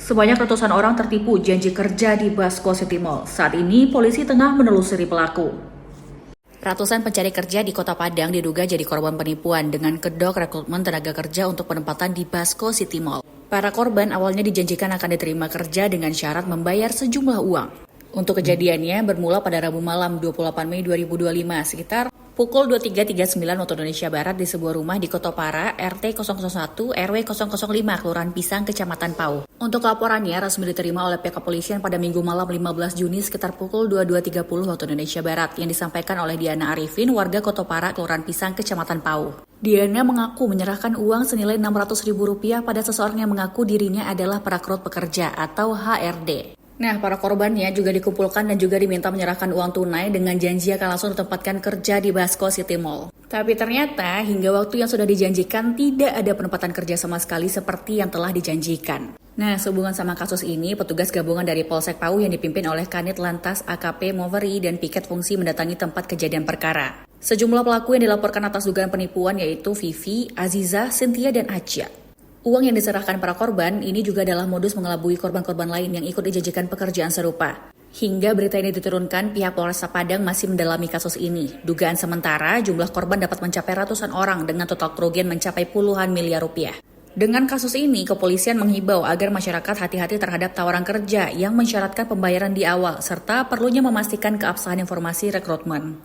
Sebanyak ratusan orang tertipu janji kerja di Basco City Mall. Saat ini, polisi tengah menelusuri pelaku. Ratusan pencari kerja di Kota Padang diduga jadi korban penipuan dengan kedok rekrutmen tenaga kerja untuk penempatan di Basco City Mall. Para korban awalnya dijanjikan akan diterima kerja dengan syarat membayar sejumlah uang. Untuk kejadiannya bermula pada Rabu malam 28 Mei 2025 sekitar pukul 23.39 waktu Indonesia Barat di sebuah rumah di Kotopara, RT 001, RW 005, Kelurahan Pisang, Kecamatan Pau. Untuk laporannya resmi diterima oleh pihak kepolisian pada Minggu malam 15 Juni sekitar pukul 22.30 waktu Indonesia Barat yang disampaikan oleh Diana Arifin, warga Kotopara, Kelurahan Pisang, Kecamatan Pau. Diana mengaku menyerahkan uang senilai Rp600.000 pada seseorang yang mengaku dirinya adalah perekrut pekerja atau HRD. Nah, para korbannya juga dikumpulkan dan juga diminta menyerahkan uang tunai dengan janji akan langsung ditempatkan kerja di Basco City Mall. Tapi ternyata hingga waktu yang sudah dijanjikan tidak ada penempatan kerja sama sekali seperti yang telah dijanjikan. Nah, sehubungan sama kasus ini, petugas gabungan dari Polsek Pau yang dipimpin oleh Kanit Lantas AKP Moveri dan piket fungsi mendatangi tempat kejadian perkara. Sejumlah pelaku yang dilaporkan atas dugaan penipuan yaitu Vivi, Aziza, Cynthia, dan Acia. Uang yang diserahkan para korban ini juga adalah modus mengelabui korban-korban lain yang ikut dijanjikan pekerjaan serupa. Hingga berita ini diturunkan, pihak Polresta Padang masih mendalami kasus ini. Dugaan sementara, jumlah korban dapat mencapai ratusan orang dengan total kerugian mencapai puluhan miliar rupiah. Dengan kasus ini, kepolisian menghimbau agar masyarakat hati-hati terhadap tawaran kerja yang mensyaratkan pembayaran di awal, serta perlunya memastikan keabsahan informasi rekrutmen.